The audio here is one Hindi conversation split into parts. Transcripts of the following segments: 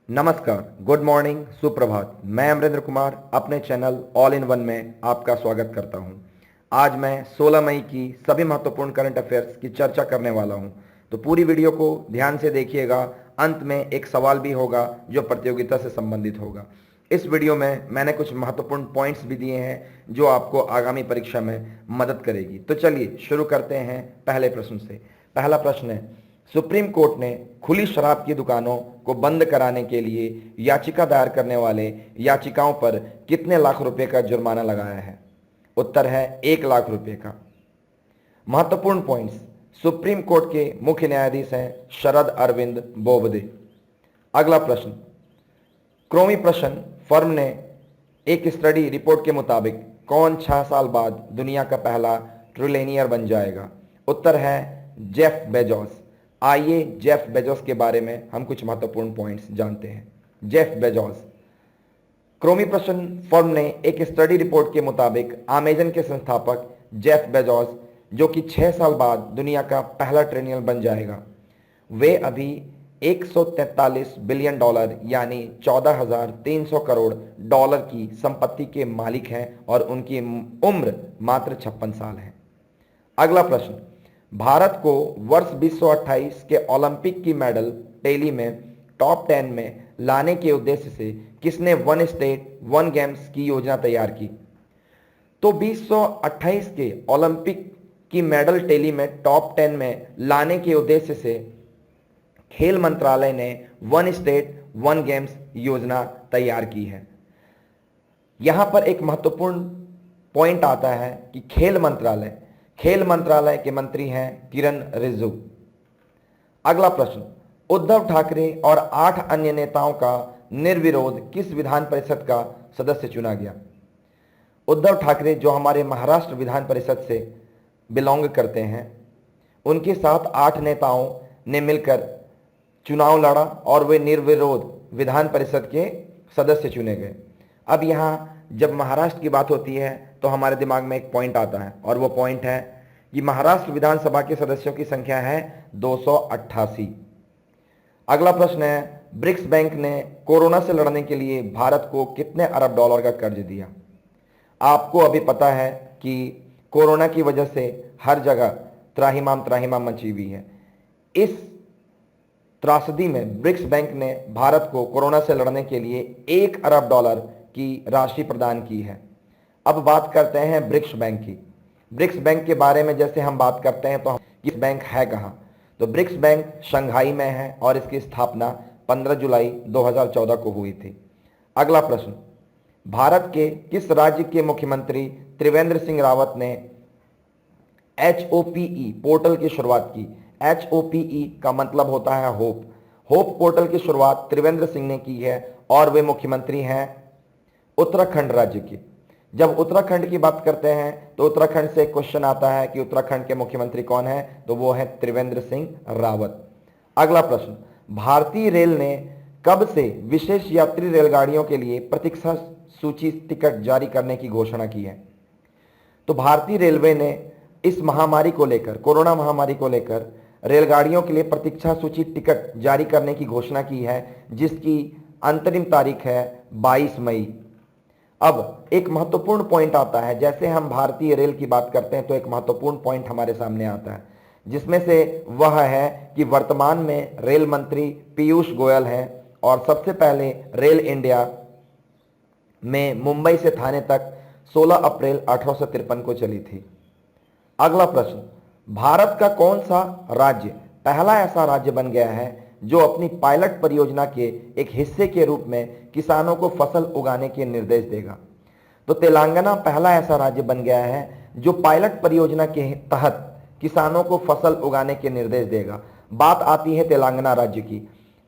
नमस्कार, गुड मॉर्निंग, सुप्रभात। मैं अमरेंद्र कुमार अपने चैनल ऑल इन वन में आपका स्वागत करता हूं। आज मैं 16 मई की सभी महत्वपूर्ण करंट अफेयर्स की चर्चा करने वाला हूं, तो पूरी वीडियो को ध्यान से देखिएगा। अंत में एक सवाल भी होगा जो प्रतियोगिता से संबंधित होगा। इस वीडियो में मैंने कुछ महत्वपूर्ण पॉइंट्स भी दिए हैं जो आपको आगामी परीक्षा में मदद करेगी। तो चलिए शुरू करते हैं पहले प्रश्न से। पहला प्रश्न है, सुप्रीम कोर्ट ने खुली शराब की दुकानों को बंद कराने के लिए याचिका दायर करने वाले याचिकाओं पर कितने लाख रुपए का जुर्माना लगाया है? उत्तर है 1 लाख रुपए का। महत्वपूर्ण पॉइंट्स, सुप्रीम कोर्ट के मुख्य न्यायाधीश हैं शरद अरविंद बोबदे। अगला प्रश्न, क्रोमी प्रश्न फर्म ने एक स्टडी रिपोर्ट के मुताबिक कौन 6 साल बाद दुनिया का पहला ट्रिलियनियर बन जाएगा? उत्तर है जेफ बेजोस। आइए जेफ बेजोस के बारे में हम कुछ महत्वपूर्ण पॉइंट्स जानते हैं। जेफ बेजोस, क्रोमी प्रश्न फर्म ने एक स्टडी रिपोर्ट के मुताबिक अमेजन के संस्थापक जेफ बेजोस, जो कि 6 साल बाद दुनिया का पहला ट्रिलियनियर बन जाएगा, वे अभी 143 बिलियन डॉलर यानी 14,300 करोड़ डॉलर की संपत्ति के मालिक हैं और उनकी उम्र मात्र 56 साल है। अगला प्रश्न, भारत को वर्ष 2028 के ओलंपिक की मेडल टैली में टॉप 10 में लाने के उद्देश्य से किसने वन स्टेट वन गेम्स की योजना तैयार की? तो 2028 के ओलंपिक की मेडल टैली में टॉप 10 में लाने के उद्देश्य से खेल मंत्रालय ने वन स्टेट वन गेम्स योजना तैयार की है। यहां पर एक महत्वपूर्ण पॉइंट आता है कि खेल मंत्रालय के मंत्री हैं किरण रिजिजू। अगला प्रश्न, उद्धव ठाकरे और 8 अन्य नेताओं का निर्विरोध किस विधान परिषद का सदस्य चुना गया? उद्धव ठाकरे, जो हमारे महाराष्ट्र विधान परिषद से बिलोंग करते हैं, उनके साथ 8 नेताओं ने मिलकर चुनाव लड़ा और वे निर्विरोध विधान परिषद के सदस्य चुने गए। अब यहाँ जब महाराष्ट्र की बात होती है तो हमारे दिमाग में एक पॉइंट आता है और वो पॉइंट है कि महाराष्ट्र विधानसभा के सदस्यों की संख्या है 288। अगला प्रश्न है, ब्रिक्स बैंक ने कोरोना से लड़ने के लिए भारत को कितने अरब डॉलर का कर्ज दिया? आपको अभी पता है कि कोरोना की वजह से हर जगह त्राहिमाम मची हुई है। इस त्रासदी में ब्रिक्स बैंक ने भारत को कोरोना से लड़ने के लिए 1 अरब डॉलर की राशि प्रदान की है। अब बात करते हैं ब्रिक्स बैंक की। ब्रिक्स बैंक के बारे में जैसे हम बात करते हैं तो इस बैंक है कहाँ? तो ब्रिक्स बैंक शंघाई में है और इसकी स्थापना 15 जुलाई 2014 को हुई थी। अगला प्रश्न, भारत के किस राज्य के मुख्यमंत्री त्रिवेंद्र सिंह रावत ने HOPE पोर्टल की शुरुआत की? HOPE का मतलब होता है होप पोर्टल की शुरुआत त्रिवेंद्र सिंह ने की है और वे मुख्यमंत्री हैं उत्तराखंड राज्य के। जब उत्तराखंड की बात करते हैं तो उत्तराखंड से क्वेश्चन आता है कि उत्तराखंड के मुख्यमंत्री कौन है? तो वो है त्रिवेंद्र सिंह रावत। अगला प्रश्न, भारतीय रेल ने कब से विशेष यात्री रेलगाड़ियों के लिए प्रतीक्षा सूची टिकट जारी करने की घोषणा की है? तो भारतीय रेलवे ने इस महामारी को लेकर, कोरोना महामारी को लेकर रेलगाड़ियों के लिए प्रतीक्षा सूची टिकट जारी करने की घोषणा की है, जिसकी अंतरिम तारीख है 22 मई। अब एक महत्वपूर्ण पॉइंट आता है, जैसे हम भारतीय रेल की बात करते हैं तो एक महत्वपूर्ण पॉइंट हमारे सामने आता है, जिसमें से वह है कि वर्तमान में रेल मंत्री पीयूष गोयल हैं और सबसे पहले रेल इंडिया में मुंबई से थाने तक 16 अप्रैल 1853 को चली थी। अगला प्रश्न, भारत का कौन सा राज्य पहला ऐसा राज्य बन गया है जो अपनी पायलट परियोजना के एक हिस्से के रूप में किसानों को फसल उगाने के निर्देश देगा? तो तेलंगाना पहला ऐसा राज्य बन गया है जो पायलट परियोजना के तहत किसानों को फसल उगाने के निर्देश देगा। बात आती है तेलंगाना राज्य की,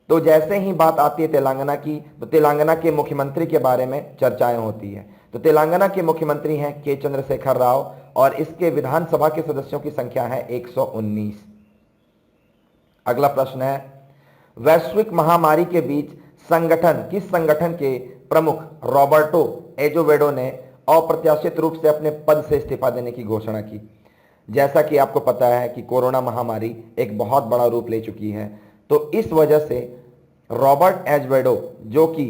तो जैसे ही बात आती है तेलंगाना की तो तेलंगाना के मुख्यमंत्री के बारे में चर्चाएं होती है। तो तेलंगाना के मुख्यमंत्री हैं के चंद्रशेखर राव और इसके विधानसभा के सदस्यों की संख्या है 119। अगला प्रश्न है, वैश्विक महामारी के बीच किस संगठन के प्रमुख रॉबर्टो एजोवेडो ने अप्रत्याशित रूप से अपने पद से इस्तीफा देने की घोषणा की? जैसा कि आपको पता है कि कोरोना महामारी एक बहुत बड़ा रूप ले चुकी है, तो इस वजह से रॉबर्ट एजवेडो, जो कि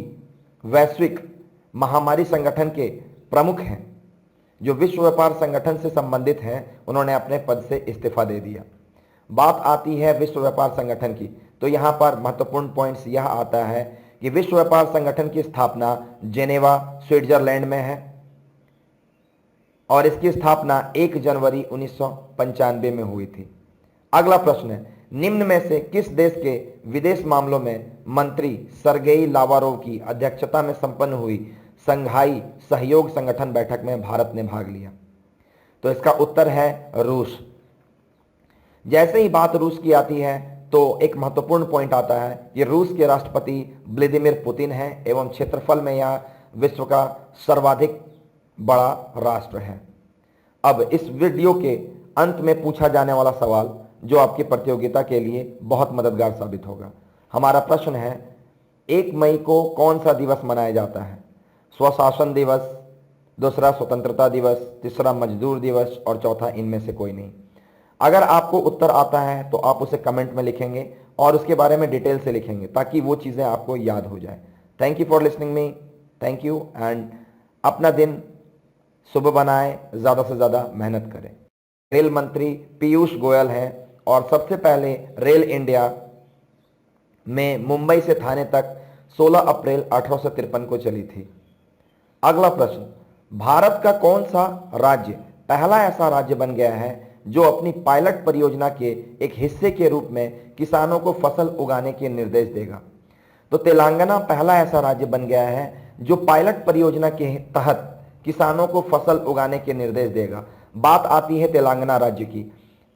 वैश्विक महामारी संगठन के प्रमुख हैं, जो विश्व व्यापार संगठन से संबंधित हैं, उन्होंने अपने पद से इस्तीफा दे दिया। बात आती है विश्व व्यापार संगठन की, तो यहां पर महत्वपूर्ण पॉइंट्स यह आता है कि विश्व व्यापार संगठन की स्थापना जेनेवा, स्विट्जरलैंड में है और इसकी स्थापना 1 जनवरी 1995 में हुई थी। अगला प्रश्न है, निम्न में से किस देश के विदेश मामलों में मंत्री सरगेई लावारोव की अध्यक्षता में संपन्न हुई संघाई सहयोग संगठन बैठक में भारत ने भाग लिया? तो इसका उत्तर है रूस। जैसे ही बात रूस की आती है तो एक महत्वपूर्ण पॉइंट आता है कि रूस के राष्ट्रपति व्लादिमीर पुतिन है एवं क्षेत्रफल में यह विश्व का सर्वाधिक बड़ा राष्ट्र है। अब इस वीडियो के अंत में पूछा जाने वाला सवाल जो आपकी प्रतियोगिता के लिए बहुत मददगार साबित होगा। हमारा प्रश्न है, 1 मई को कौन सा दिवस मनाया जाता है? स्वशासन दिवस, दूसरा स्वतंत्रता दिवस, तीसरा मजदूर दिवस और चौथा इनमें से कोई नहीं। अगर आपको उत्तर आता है तो आप उसे कमेंट में लिखेंगे और उसके बारे में डिटेल से लिखेंगे ताकि वो चीज़ें आपको याद हो जाए। Thank you for listening me, thank you, and अपना दिन शुभ बनाएं, ज़्यादा से ज़्यादा मेहनत करें। रेल मंत्री पीयूष गोयल हैं और सबसे पहले रेल इंडिया में मुंबई से थाने तक 16 अप्रैल 1853 को चली थी। अगला प्रश्न, भारत का कौन सा राज्य पहला ऐसा राज्य बन गया है जो अपनी पायलट परियोजना के एक हिस्से के रूप में किसानों को फसल उगाने के निर्देश देगा? तो तेलंगाना पहला ऐसा राज्य बन गया है जो पायलट परियोजना के तहत किसानों को फसल उगाने के निर्देश देगा। बात आती है तेलंगाना राज्य की,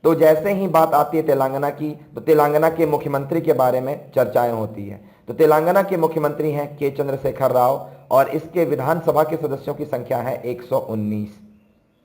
तो जैसे ही बात आती है तेलंगाना की तो तेलंगाना के मुख्यमंत्री के बारे में चर्चाएं होती है। तो तेलंगाना के मुख्यमंत्री हैं के चंद्रशेखर राव और इसके विधानसभा के सदस्यों की संख्या है 119।